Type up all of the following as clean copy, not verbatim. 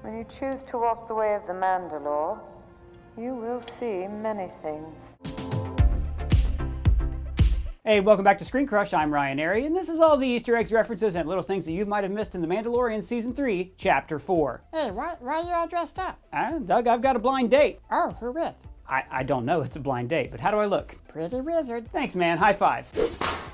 When you choose to walk the way of the Mandalore, you will see many things. Hey, welcome back to ScreenCrush. I'm Ryan Airy, and this is all the Easter eggs, references, and little things that you might have missed in The Mandalorian Season 3, Chapter 4. Hey, why are you all dressed up? Doug, I've got a blind date. Oh, who with? I don't know, it's a blind date, but how do I look? Pretty wizard. Thanks, man. High five.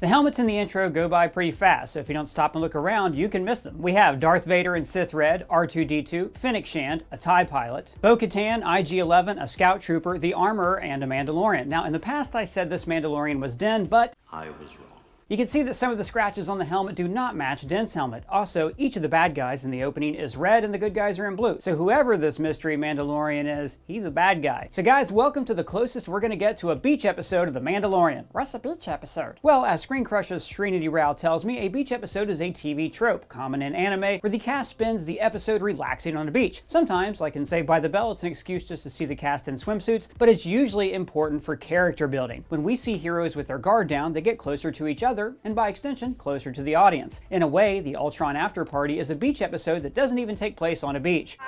The helmets in the intro go by pretty fast, so if you don't stop and look around, you can miss them. We have Darth Vader in Sith Red, R2-D2, Fennec Shand, a TIE pilot, Bo-Katan, IG-11, a Scout Trooper, the Armorer, and a Mandalorian. Now, in the past I said this Mandalorian was Din, but I was wrong. you can see that some of the scratches on the helmet do not match Din's helmet. Also, each of the bad guys in the opening is red and the good guys are in blue. So whoever this mystery Mandalorian is, he's a bad guy. So guys, welcome to the closest we're gonna get to a beach episode of The Mandalorian. What's a beach episode? Well, as ScreenCrush's Srinidhi tells me, a beach episode is a TV trope, common in anime, where the cast spends the episode relaxing on a beach. Sometimes, like in Saved by the Bell, it's an excuse just to see the cast in swimsuits, but it's usually important for character building. When we see heroes with their guard down, they get closer to each other, and by extension, closer to the audience. In a way, the Ultron After Party is a beach episode that doesn't even take place on a beach.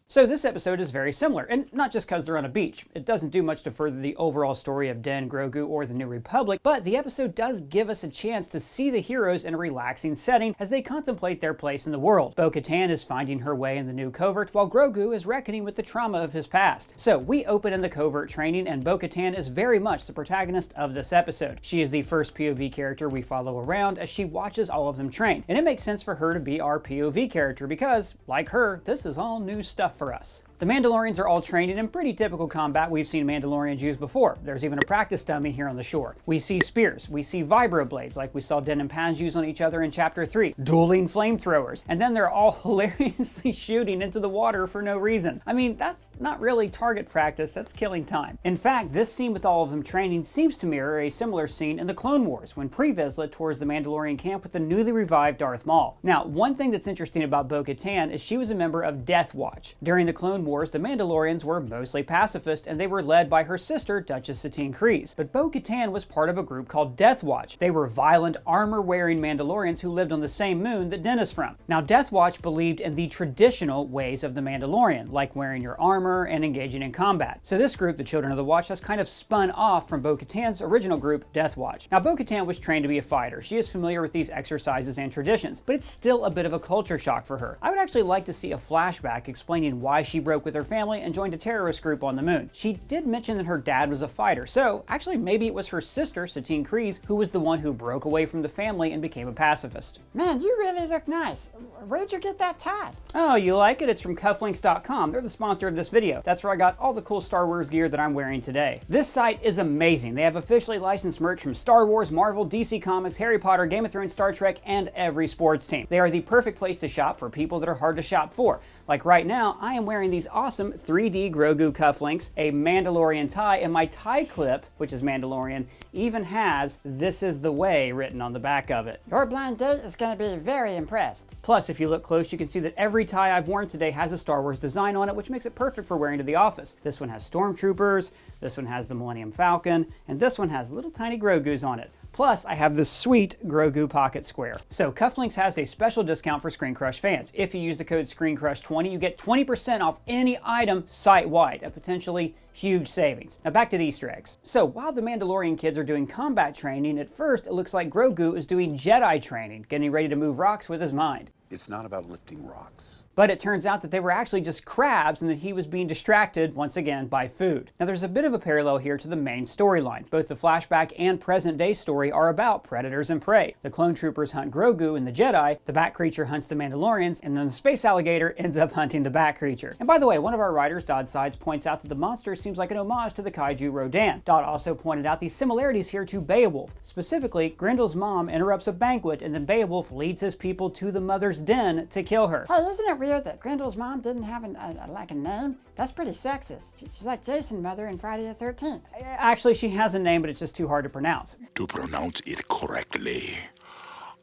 So this episode is very similar, and not just because they're on a beach. It doesn't do much to further the overall story of Din, Grogu, or the New Republic, but the episode does give us a chance to see the heroes in a relaxing setting as they contemplate their place in the world. Bo-Katan is finding her way in the new covert, while Grogu is reckoning with the trauma of his past. So we open in the covert training, and Bo-Katan is very much the protagonist of this episode. She is the first POV character we follow around as she watches all of them train, and it makes sense for her to be our POV character because, like her, this is all new stuff for us. The Mandalorians are all trained in pretty typical combat we've seen Mandalorians use before. There's even a practice dummy here on the shore. We see spears, we see vibroblades like we saw Din and Paz use on each other in Chapter 3, dueling flamethrowers, and then they're all hilariously shooting into the water for no reason. I mean, that's not really target practice, that's killing time. In fact, this scene with all of them training seems to mirror a similar scene in the Clone Wars when Pre Vizsla tours the Mandalorian camp with the newly revived Darth Maul. Now, one thing that's interesting about Bo-Katan is she was a member of Death Watch. During the Clone Wars, the Mandalorians were mostly pacifist and they were led by her sister, Duchess Satine Kryze. But Bo-Katan was part of a group called Death Watch. They were violent, armor-wearing Mandalorians who lived on the same moon that Din is from. Now, Death Watch believed in the traditional ways of the Mandalorian, like wearing your armor and engaging in combat. So this group, the Children of the Watch, has kind of spun off from Bo-Katan's original group, Death Watch. Now, Bo-Katan was trained to be a fighter. She is familiar with these exercises and traditions, but it's still a bit of a culture shock for her. I would actually like to see a flashback explaining why she broke with her family and joined a terrorist group on the moon. She did mention that her dad was a fighter, so actually maybe it was her sister, Satine Kryze, who was the one who broke away from the family and became a pacifist. Man, you really look nice. Where'd you get that tie? Oh, you like it? It's from cufflinks.com. They're the sponsor of this video. That's where I got all the cool Star Wars gear that I'm wearing today. This site is amazing. They have officially licensed merch from Star Wars, Marvel, DC Comics, Harry Potter, Game of Thrones, Star Trek, and every sports team. They are the perfect place to shop for people that are hard to shop for. Like right now, I am wearing these awesome 3D Grogu cufflinks, a Mandalorian tie, and my tie clip, which is Mandalorian, even has "This is the way" written on the back of it. Your blind date is going to be very impressed. Plus, if you look close, you can see that every tie I've worn today has a Star Wars design on it, which makes it perfect for wearing to the office. This one has Stormtroopers, this one has the Millennium Falcon, and this one has little tiny Grogus on it. Plus, I have this sweet Grogu pocket square. So Cufflinks has a special discount for ScreenCrush fans. If you use the code ScreenCrush20, you get 20% off any item site-wide, a potentially huge savings. Now back to the Easter eggs. So while the Mandalorian kids are doing combat training, at first it looks like Grogu is doing Jedi training, getting ready to move rocks with his mind. It's not about lifting rocks. But it turns out that they were actually just crabs and that he was being distracted, once again, by food. Now there's a bit of a parallel here to the main storyline. Both the flashback and present day story are about predators and prey. The clone troopers hunt Grogu and the Jedi, the bat creature hunts the Mandalorians, and then the space alligator ends up hunting the bat creature. And by the way, one of our writers, Dodd Sides, points out that the monster seems like an homage to the kaiju Rodan. Dodd also pointed out the similarities here to Beowulf. Specifically, Grendel's mom interrupts a banquet and then Beowulf leads his people to the mother's den to kill her. Hey, isn't it weird that Grendel's mom didn't have a name? That's pretty sexist. She's like Jason's mother in Friday the 13th. Actually, she has a name, but it's just too hard to pronounce. To pronounce it correctly,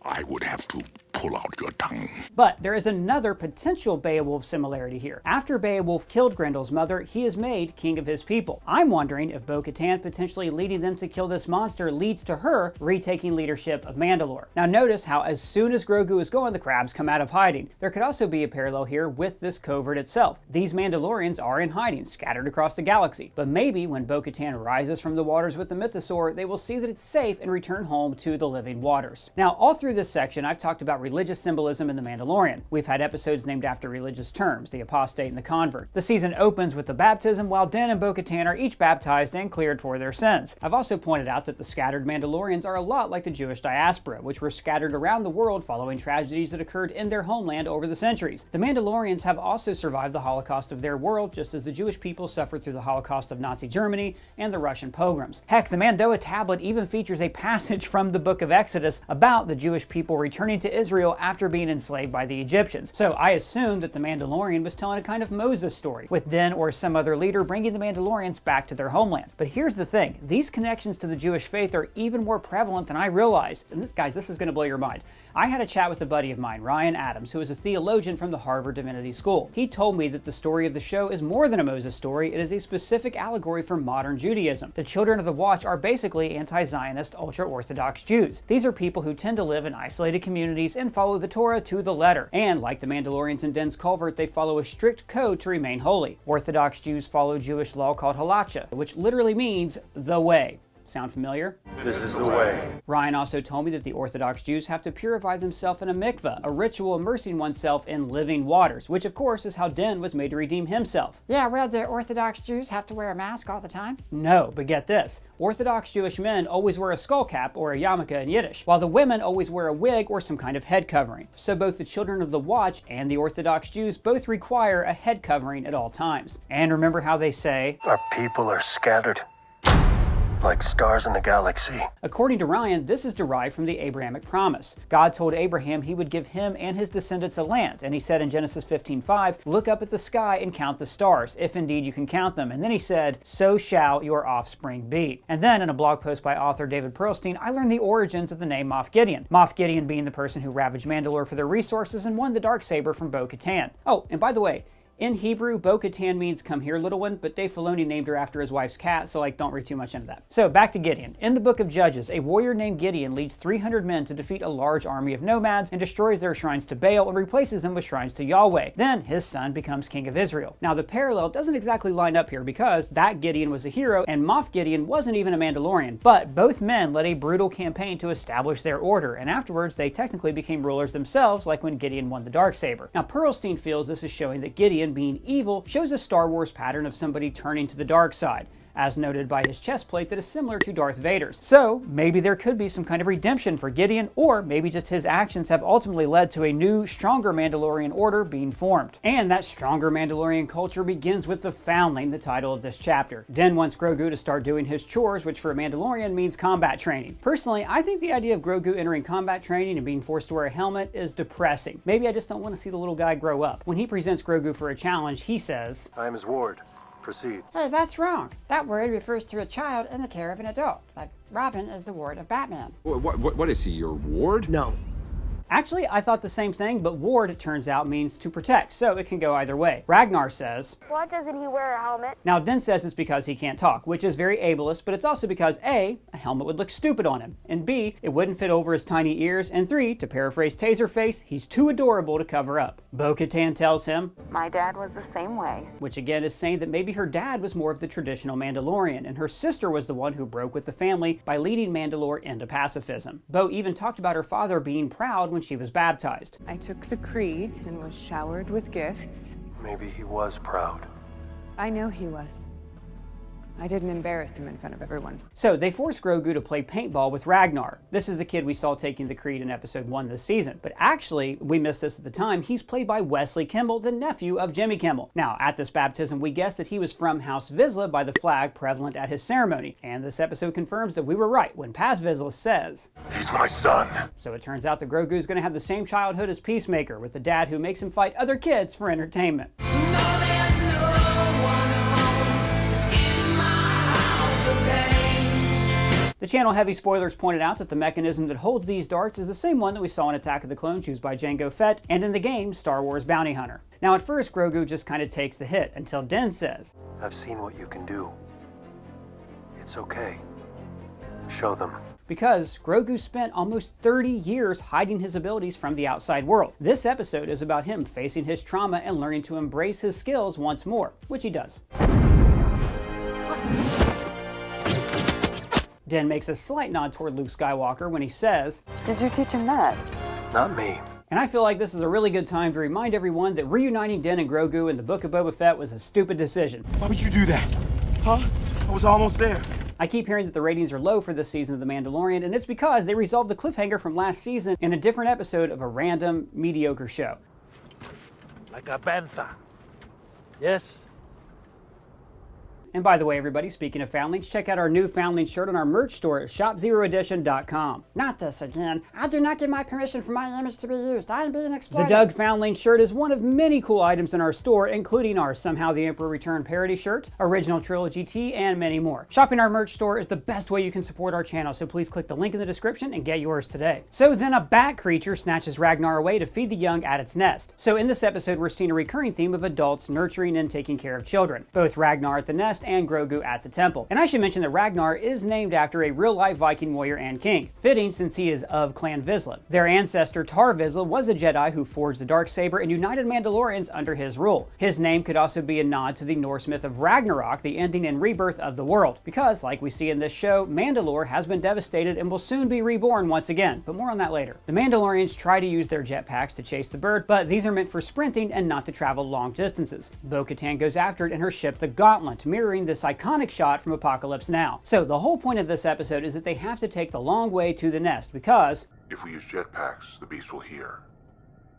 I would have to pull out your tongue. But there is another potential Beowulf similarity here. After Beowulf killed Grendel's mother, he is made king of his people. I'm wondering if Bo-Katan potentially leading them to kill this monster leads to her retaking leadership of Mandalore. Now notice how as soon as Grogu is gone, the crabs come out of hiding. There could also be a parallel here with this covert itself. These Mandalorians are in hiding, scattered across the galaxy. But maybe when Bo-Katan rises from the waters with the mythosaur, they will see that it's safe and return home to the living waters. Now, all through this section, I've talked about religious symbolism in The Mandalorian. We've had episodes named after religious terms, the apostate and the convert. The season opens with the baptism, while Din and Bo-Katan are each baptized and cleared for their sins. I've also pointed out that the scattered Mandalorians are a lot like the Jewish diaspora, which were scattered around the world following tragedies that occurred in their homeland over the centuries. The Mandalorians have also survived the Holocaust of their world, just as the Jewish people suffered through the Holocaust of Nazi Germany and the Russian pogroms. Heck, the Mandoa tablet even features a passage from the book of Exodus about the Jewish people returning to Israel after being enslaved by the Egyptians. So I assumed that the Mandalorian was telling a kind of Moses story, with Din or some other leader bringing the Mandalorians back to their homeland. But here's the thing, these connections to the Jewish faith are even more prevalent than I realized. And guys, this is going to blow your mind. I had a chat with a buddy of mine, Ryan Adams, who is a theologian from the Harvard Divinity School. He told me that the story of the show is more than a Moses story, it is a specific allegory for modern Judaism. The Children of the Watch are basically anti-Zionist, ultra-Orthodox Jews. These are people who tend to live in isolated communities and follow the Torah to the letter. And like the Mandalorians in Din's Culvert, they follow a strict code to remain holy. Orthodox Jews follow Jewish law called halacha, which literally means the way. Sound familiar? This is the way. Ryan also told me that the Orthodox Jews have to purify themselves in a mikveh, a ritual immersing oneself in living waters, which of course is how Din was made to redeem himself. Yeah, well, do Orthodox Jews have to wear a mask all the time? No, but get this. Orthodox Jewish men always wear a skull cap or a yarmulke in Yiddish, while the women always wear a wig or some kind of head covering. So both the Children of the Watch and the Orthodox Jews both require a head covering at all times. And remember how they say, Our people are scattered like stars in the galaxy. According to Ryan, this is derived from the Abrahamic promise. God told Abraham he would give him and his descendants a land, and he said in Genesis 15:5, look up at the sky and count the stars, if indeed you can count them. And then he said, so shall your offspring be. And then in a blog post by author David Pearlstein, I learned the origins of the name Moff Gideon. Moff Gideon being the person who ravaged Mandalore for their resources and won the Darksaber from Bo-Katan. Oh, and by the way, in Hebrew, Bo-Katan means come here, little one, but Dave Filoni named her after his wife's cat, so don't read too much into that. So back to Gideon. In the book of Judges, a warrior named Gideon leads 300 men to defeat a large army of nomads and destroys their shrines to Baal and replaces them with shrines to Yahweh. Then his son becomes king of Israel. Now the parallel doesn't exactly line up here because that Gideon was a hero and Moff Gideon wasn't even a Mandalorian, but both men led a brutal campaign to establish their order, and afterwards they technically became rulers themselves, like when Gideon won the Darksaber. Now Pearlstein feels this is showing that Gideon, being evil, shows a Star Wars pattern of somebody turning to the dark side, as noted by his chest plate that is similar to Darth Vader's. So maybe there could be some kind of redemption for Gideon, or maybe just his actions have ultimately led to a new, stronger Mandalorian order being formed. And that stronger Mandalorian culture begins with the Foundling, the title of this chapter. Din wants Grogu to start doing his chores, which for a Mandalorian means combat training. Personally, I think the idea of Grogu entering combat training and being forced to wear a helmet is depressing. Maybe I just don't want to see the little guy grow up. When he presents Grogu for a challenge, he says, I am his ward. Proceed. Hey, that's wrong. That word refers to a child in the care of an adult, like Robin is the ward of Batman. What is he, your ward? No. Actually, I thought the same thing, but ward, it turns out, means to protect, so it can go either way. Ragnar says, why doesn't he wear a helmet? Now Din says it's because he can't talk, which is very ableist, but it's also because A, a helmet would look stupid on him, and B, it wouldn't fit over his tiny ears, and 3, to paraphrase Taserface, he's too adorable to cover up. Bo-Katan tells him, My dad was the same way. which again is saying that maybe her dad was more of the traditional Mandalorian, and her sister was the one who broke with the family by leading Mandalore into pacifism. Bo even talked about her father being proud when she was baptized. I took the creed and was showered with gifts. Maybe he was proud. I know he was. I didn't embarrass him in front of everyone. So they forced Grogu to play paintball with Ragnar. This is the kid we saw taking the creed in episode 1 this season. But actually, we missed this at the time, he's played by Wesley Kimball, the nephew of Jimmy Kimmel. Now, at this baptism, we guessed that he was from House Vizsla by the flag prevalent at his ceremony. And this episode confirms that we were right when Paz Vizsla says, He's my son. So it turns out that Grogu is going to have the same childhood as Peacemaker, with the dad who makes him fight other kids for entertainment. The channel heavy spoilers pointed out that the mechanism that holds these darts is the same one that we saw in Attack of the Clones used by Jango Fett and in the game Star Wars Bounty Hunter. Now at first Grogu just kind of takes the hit until Den says, I've seen what you can do. It's okay. Show them. Because Grogu spent almost 30 years hiding his abilities from the outside world. This episode is about him facing his trauma and learning to embrace his skills once more, which he does. Den makes a slight nod toward Luke Skywalker when he says, Did you teach him that? Not me. and I feel like this is a really good time to remind everyone that reuniting Den and Grogu in the Book of Boba Fett was a stupid decision. Why would you do that? Huh? I was almost there. I keep hearing that the ratings are low for this season of The Mandalorian, and it's because they resolved the cliffhanger from last season in a different episode of a random, mediocre show. Like a panther. Yes? And by the way, everybody, speaking of Foundlings, check out our new Foundling shirt on our merch store at shopzeroedition.com. Not this again. I do not give my permission for my image to be used. I am being The exploited. Doug Foundling shirt is one of many cool items in our store, including our Somehow the Emperor Returned parody shirt, Original Trilogy tee, and many more. Shopping our merch store is the best way you can support our channel, so please click the link in the description and get yours today. So then a bat creature snatches Ragnar away to feed the young at its nest. So in this episode, we're seeing a recurring theme of adults nurturing and taking care of children, both Ragnar at the nest and Grogu at the temple. And I should mention that Ragnar is named after a real-life Viking warrior and king, fitting since he is of Clan Vizsla. Their ancestor Tar Vizsla was a Jedi who forged the darksaber and united Mandalorians under his rule. His name could also be a nod to the Norse myth of Ragnarok, the ending and rebirth of the world, because, like we see in this show, Mandalore has been devastated and will soon be reborn once again, but more on that later. The Mandalorians try to use their jetpacks to chase the bird, but these are meant for sprinting and not to travel long distances. Bo-Katan goes after it in her ship the Gauntlet, mirroring this iconic shot from Apocalypse Now. So the whole point of this episode is that they have to take the long way to the nest because if we use jetpacks, the beast will hear.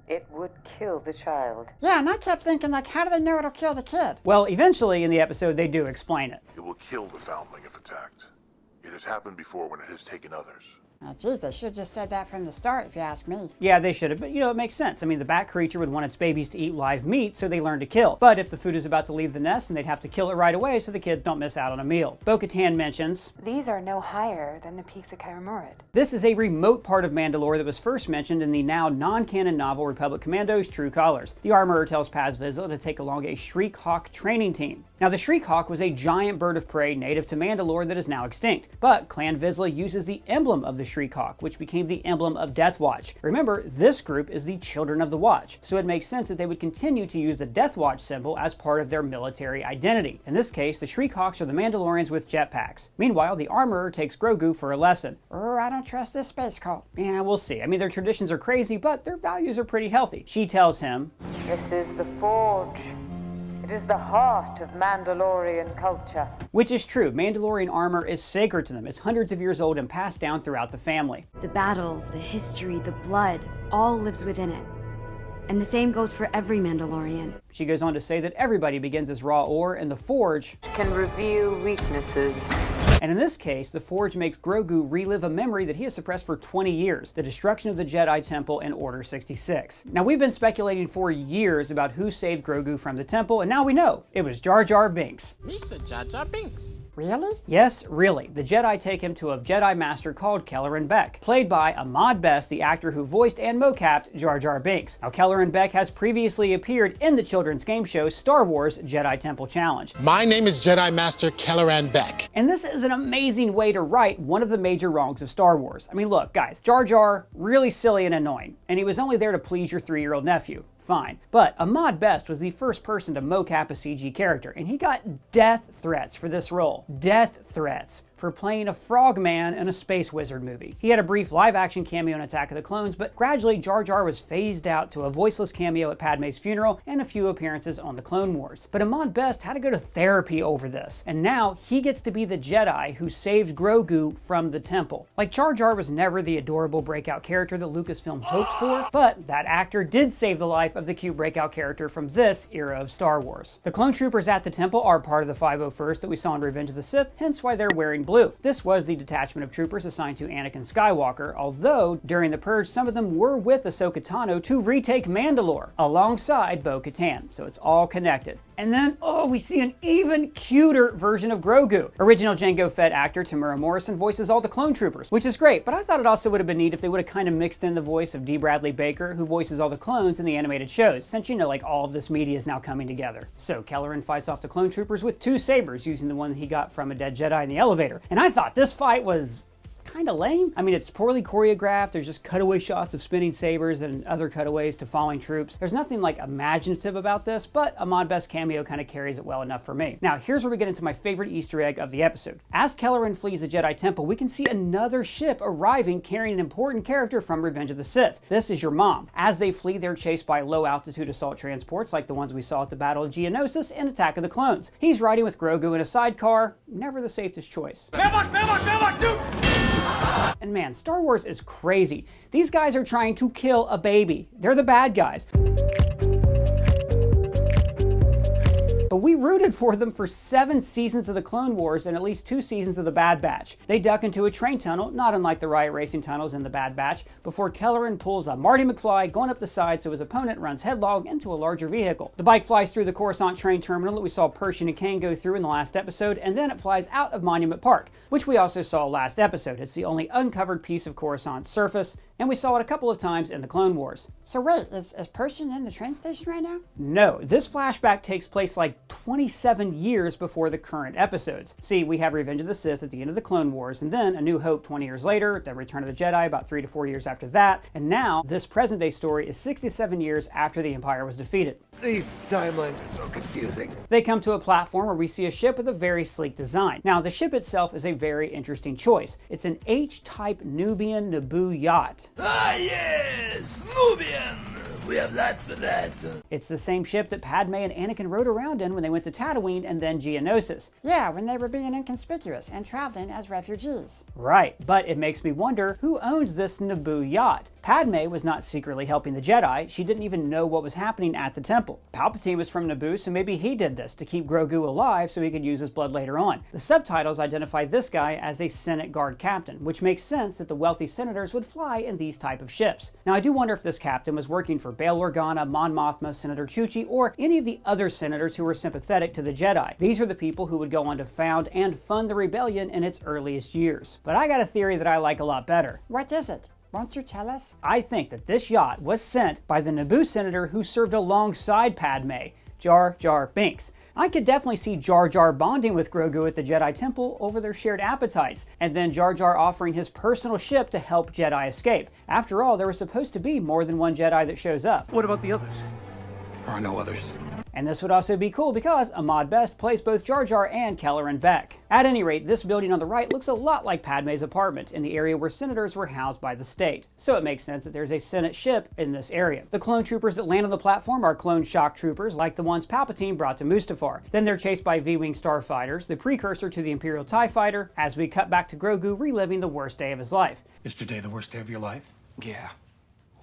It would kill the child. Yeah, and I kept thinking, like, how do they know it'll kill the kid? well, eventually in the episode they do explain it. It will kill the foundling if attacked. It has happened before when it has taken others. Oh, geez, they should have just said that from the start, if you ask me. Yeah, they should have, but it makes sense. I mean, the bat creature would want its babies to eat live meat, so they learn to kill. But if the food is about to leave the nest, then they'd have to kill it right away so the kids don't miss out on a meal. Bo-Katan mentions, These are no higher than the peaks of Kaer Morhen. this is a remote part of Mandalore that was first mentioned in the now non-canon novel Republic Commandos True Colors. The armorer tells Paz Vizsla to take along a Shriek Hawk training team. Now, the Shriek Hawk was a giant bird of prey native to Mandalore that is now extinct, but Clan Vizsla uses the emblem of the Shriek Hawk, which became the emblem of Death Watch. Remember, this group is the Children of the Watch, so it makes sense that they would continue to use the Death Watch symbol as part of their military identity. In this case, the Shriek Hawks are the Mandalorians with jetpacks. Meanwhile, the armorer takes Grogu for a lesson. Oh, I don't trust this space cult. Yeah, we'll see. I mean, their traditions are crazy, but their values are pretty healthy. She tells him, This is the forge. It is the heart of Mandalorian culture. which is true. Mandalorian armor is sacred to them. It's hundreds of years old and passed down throughout the family. The battles, the history, the blood, all lives within it. And the same goes for every Mandalorian. She goes on to say that everybody begins as raw ore, and the forge Can reveal weaknesses. And in this case, the Forge makes Grogu relive a memory that he has suppressed for 20 years, the destruction of the Jedi Temple and Order 66. Now, we've been speculating for years about who saved Grogu from the temple, and now we know. It was JarJar Binks. Misa JarJar Binks. Really? Yes, really. The Jedi take him to a Jedi Master called Kelleran Beck, played by Ahmad Best, the actor who voiced and mocapped JarJar Binks. Now, Kelleran Beck has previously appeared in the children's game show Star Wars Jedi Temple Challenge. My name is Jedi Master Kelleran Beck. And this is an amazing way to right one of the major wrongs of Star Wars. I mean, look, guys, Jar Jar, really silly and annoying, and he was only there to please your 3-year-old nephew. Fine. But Ahmad Best was the first person to mocap a CG character, and he got death threats for this role. Death threats for playing a frogman in a Space Wizard movie. He had a brief live-action cameo in Attack of the Clones, but gradually Jar Jar was phased out to a voiceless cameo at Padme's funeral and a few appearances on the Clone Wars. But Ahmad Best had to go to therapy over this, and now he gets to be the Jedi who saved Grogu from the temple. Like, Jar Jar was never the adorable breakout character that Lucasfilm hoped for, but that actor did save the life of the cute breakout character from this era of Star Wars. The clone troopers at the temple are part of the 501st that we saw in Revenge of the Sith, hence why they're wearing blue. This was the detachment of troopers assigned to Anakin Skywalker, although during the Purge some of them were with Ahsoka Tano to retake Mandalore alongside Bo-Katan, so it's all connected. And then, oh, we see an even cuter version of Grogu. Original Jango Fett actor Tamura Morrison voices all the clone troopers, which is great, but I thought it also would have been neat if they would have kind of mixed in the voice of D. Bradley Baker, who voices all the clones in the animated shows, since you know, like, all of this media is now coming together. So Kelleran fights off the clone troopers with 2 sabers, using the one he got from a dead Jedi in the elevator. And I thought this fight was kind of lame. I mean, it's poorly choreographed. There's just cutaway shots of spinning sabers and other cutaways to falling troops. There's nothing like imaginative about this, but Ahmad Best's cameo kind of carries it well enough for me. Now, here's where we get into my favorite Easter egg of the episode. As Kelleran flees the Jedi Temple, we can see another ship arriving carrying an important character from Revenge of the Sith. This is your mom. As they flee, they're chased by low-altitude assault transports like the ones we saw at the Battle of Geonosis and Attack of the Clones. He's riding with Grogu in a sidecar, never the safest choice. And man, Star Wars is crazy. These guys are trying to kill a baby. They're the bad guys. But we rooted for them for 7 seasons of the Clone Wars and at least 2 seasons of the Bad Batch. They duck into a train tunnel, not unlike the riot racing tunnels in the Bad Batch, before Kelleran pulls a Marty McFly going up the side so his opponent runs headlong into a larger vehicle. The bike flies through the Coruscant train terminal that we saw Pershing and Kane go through in the last episode, and then it flies out of Monument Park, which we also saw last episode. It's the only uncovered piece of Coruscant's surface, and we saw it a couple of times in the Clone Wars. So wait, is Pershing in the train station right now? No, this flashback takes place like 27 years before the current episodes. See, we have Revenge of the Sith at the end of the Clone Wars, and then A New Hope 20 years later, then Return of the Jedi about 3 to 4 years after that, and now this present day story is 67 years after the Empire was defeated. These timelines are so confusing. They come to a platform where we see a ship with a very sleek design. Now, the ship itself is a very interesting choice. It's an H-type Nubian Naboo Yacht. Ah yes, Nubian! We have lots of that. It's the same ship that Padme and Anakin rode around in when they went to Tatooine and then Geonosis. Yeah, when they were being inconspicuous and traveling as refugees. Right, but it makes me wonder who owns this Naboo Yacht. Padme was not secretly helping the Jedi. She didn't even know what was happening at the temple. Palpatine was from Naboo, so maybe he did this to keep Grogu alive so he could use his blood later on. The subtitles identify this guy as a Senate Guard captain, which makes sense that the wealthy senators would fly in these type of ships. Now, I do wonder if this captain was working for Bail Organa, Mon Mothma, Senator Chuchi, or any of the other senators who were sympathetic to the Jedi. These are the people who would go on to found and fund the rebellion in its earliest years. But I got a theory that I like a lot better. What is it? Won't you tell us? I think that this yacht was sent by the Naboo senator who served alongside Padme, JarJar Binks. I could definitely see Jar Jar bonding with Grogu at the Jedi Temple over their shared appetites, and then Jar Jar offering his personal ship to help Jedi escape. After all, there was supposed to be more than one Jedi that shows up. What about the others? There are no others. And this would also be cool because Ahmad Best plays both Jar Jar and Kelleran Beck. At any rate, this building on the right looks a lot like Padme's apartment in the area where senators were housed by the state. So it makes sense that there's a Senate ship in this area. The clone troopers that land on the platform are clone shock troopers like the ones Palpatine brought to Mustafar. Then they're chased by V-Wing starfighters, the precursor to the Imperial TIE Fighter, as we cut back to Grogu reliving the worst day of his life. Is today the worst day of your life? Yeah.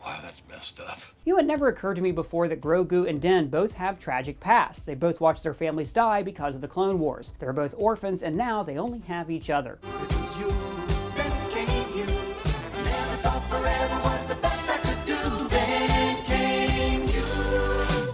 Wow, that's messed up. You know, it never occurred to me before that Grogu and Din both have tragic pasts. They both watched their families die because of the Clone Wars. They're both orphans, and now they only have each other.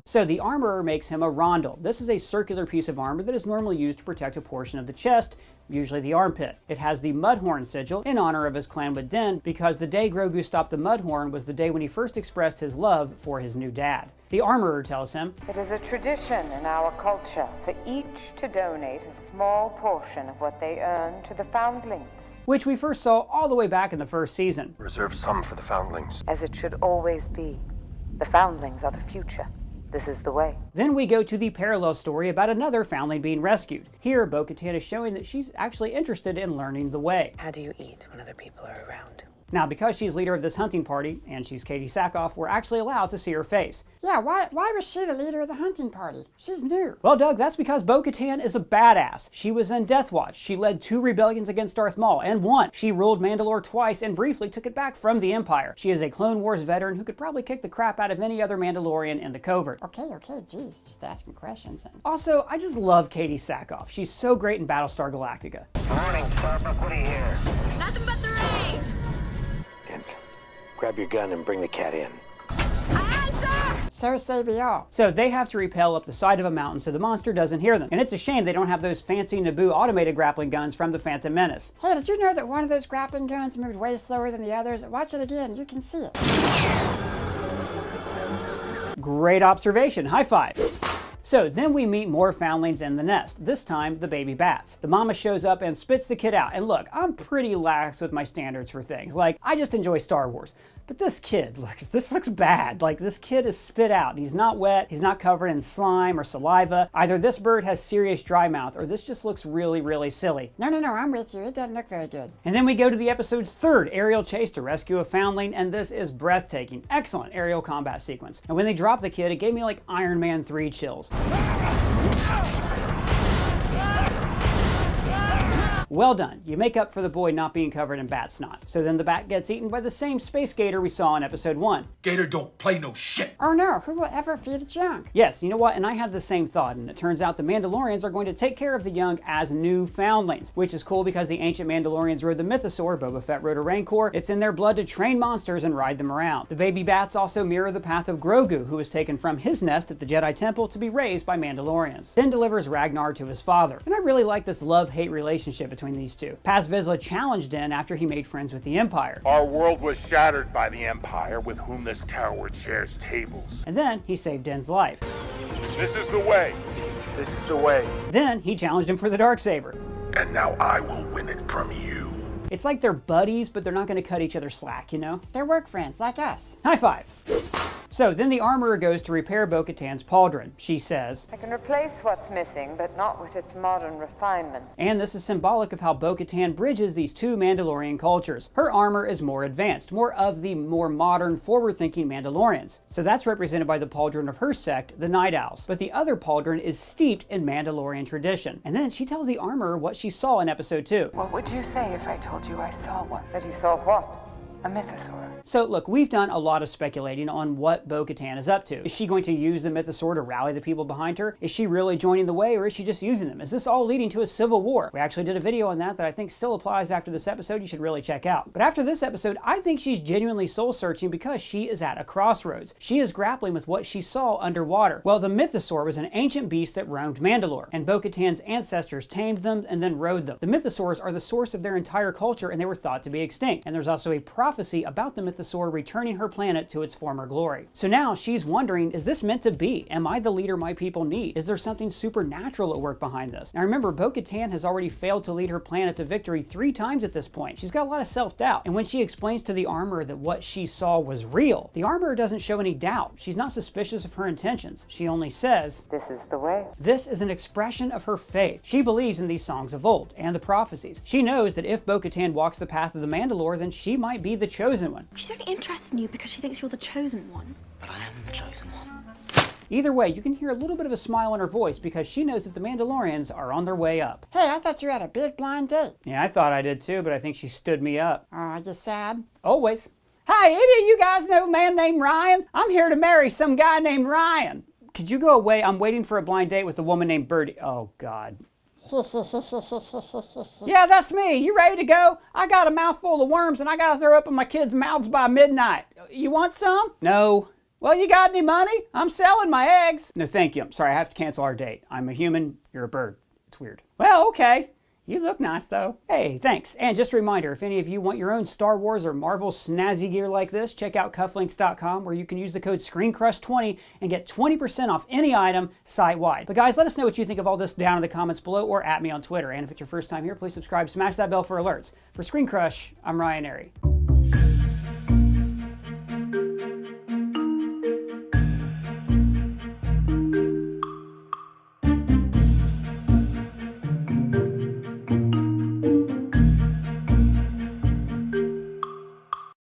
So the armorer makes him a rondel. This is a circular piece of armor that is normally used to protect a portion of the chest, usually the armpit. It has the Mudhorn sigil in honor of his clan with Din, because the day Grogu stopped the Mudhorn was the day when he first expressed his love for his new dad. The armorer tells him, "It is a tradition in our culture for each to donate a small portion of what they earn to the foundlings." Which we first saw all the way back in the first season. Reserve some for the foundlings. As it should always be. The foundlings are the future. This is the way. Then we go to the parallel story about another foundling being rescued. Here, Bo-Katan is showing that she's actually interested in learning the way. How do you eat when other people are around? Now, because she's leader of this hunting party, and she's Katie Sackhoff, we're actually allowed to see her face. Yeah, why was she the leader of the hunting party? She's new. Well, Doug, that's because Bo-Katan is a badass. She was in Death Watch. She led 2 rebellions against Darth Maul, and won. She ruled Mandalore twice and briefly took it back from the Empire. She is a Clone Wars veteran who could probably kick the crap out of any other Mandalorian in the covert. Okay, geez, just asking questions. Also, I just love Katie Sackhoff. She's so great in Battlestar Galactica. Morning, Starbuck. What do you hear? Nothing but the rain. Grab your gun and bring the cat in. So So say we all. So they have to rappel up the side of a mountain so the monster doesn't hear them. And it's a shame they don't have those fancy Naboo automated grappling guns from the Phantom Menace. Hey, did you know that one of those grappling guns moved way slower than the others? Watch it again, you can see it. Great observation, high five. So then we meet more foundlings in the nest, this time the baby bats. The mama shows up and spits the kid out. And look, I'm pretty lax with my standards for things. Like, I just enjoy Star Wars. But this kid, this looks bad. Like, this kid is spit out. He's not wet, he's not covered in slime or saliva. Either this bird has serious dry mouth, or this just looks really, really silly. No, I'm with you. It doesn't look very good. And then we go to the episode's third aerial chase to rescue a foundling, and this is breathtaking. Excellent aerial combat sequence. And when they dropped the kid, it gave me like Iron Man 3 chills. Well done. You make up for the boy not being covered in bat snot. So then the bat gets eaten by the same space gator we saw in episode 1. Gator don't play no shit. Oh no, who will ever feed its young? Yes, you know what? And I had the same thought, and it turns out the Mandalorians are going to take care of the young as new foundlings, which is cool because the ancient Mandalorians rode the mythosaur, Boba Fett rode a Rancor. It's in their blood to train monsters and ride them around. The baby bats also mirror the path of Grogu, who was taken from his nest at the Jedi Temple to be raised by Mandalorians. Then delivers Ragnar to his father. And I really like this love-hate relationship between these two. Paz Vizsla challenged Din after he made friends with the Empire. Our world was shattered by the Empire, with whom this coward shares tables. And then he saved Din's life. This is the way. This is the way. Then he challenged him for the Darksaber. And now I will win it from you. It's like they're buddies, but they're not going to cut each other slack, you know? They're work friends, like us. High five. So then the armorer goes to repair Bo-Katan's pauldron. She says, I can replace what's missing, but not with its modern refinements. And this is symbolic of how Bo-Katan bridges these two Mandalorian cultures. Her armor is more advanced, more of the more modern, forward-thinking Mandalorians. So that's represented by the pauldron of her sect, the Night Owls. But the other pauldron is steeped in Mandalorian tradition. And then she tells the armorer what she saw in episode 2. What would you say if I told you I saw one? That you saw what? A mythosaur. So look, we've done a lot of speculating on what Bo-Katan is up to. Is she going to use the mythosaur to rally the people behind her? Is she really joining the way, or is she just using them? Is this all leading to a civil war? We actually did a video on that I think still applies after this episode. You should really check out. But after this episode, I think she's genuinely soul-searching because she is at a crossroads. She is grappling with what she saw underwater. Well, the mythosaur was an ancient beast that roamed Mandalore, and Bo-Katan's ancestors tamed them and then rode them. The mythosaurs are the source of their entire culture, and they were thought to be extinct. And there's also a prophecy about the mythosaur returning her planet to its former glory. So now she's wondering, is this meant to be? Am I the leader my people need? Is there something supernatural at work behind this? Now remember, Bo-Katan has already failed to lead her planet to victory 3 times at this point. She's got a lot of self-doubt. And when she explains to the armorer that what she saw was real, the armorer doesn't show any doubt. She's not suspicious of her intentions. She only says, this is the way. This is an expression of her faith. She believes in these songs of old and the prophecies. She knows that if Bo-Katan walks the path of the Mandalore, then she might be the chosen one. She's only interested in you because she thinks you're the chosen one. But I am the chosen one. Either way, you can hear a little bit of a smile in her voice because she knows that the Mandalorians are on their way up. Hey, I thought you had a big blind date. Yeah, I thought I did too, but I think she stood me up. Oh, you sad? Always. Hi, any of you guys know a man named Ryan? I'm here to marry some guy named Ryan. Could you go away? I'm waiting for a blind date with a woman named Birdie. Oh, God. Yeah, that's me. You ready to go? I got a mouthful of worms and I gotta throw up in my kids' mouths by midnight. You want some? No. Well, you got any money? I'm selling my eggs. No, thank you. I'm sorry, I have to cancel our date. I'm a human, you're a bird. It's weird. Well, okay. You look nice, though. Hey, thanks. And just a reminder, if any of you want your own Star Wars or Marvel snazzy gear like this, check out cufflinks.com where you can use the code ScreenCrush20 and get 20% off any item site-wide. But guys, let us know what you think of all this down in the comments below or at me on Twitter. And if it's your first time here, please subscribe, smash that bell for alerts. For ScreenCrush, I'm Ryan Airy.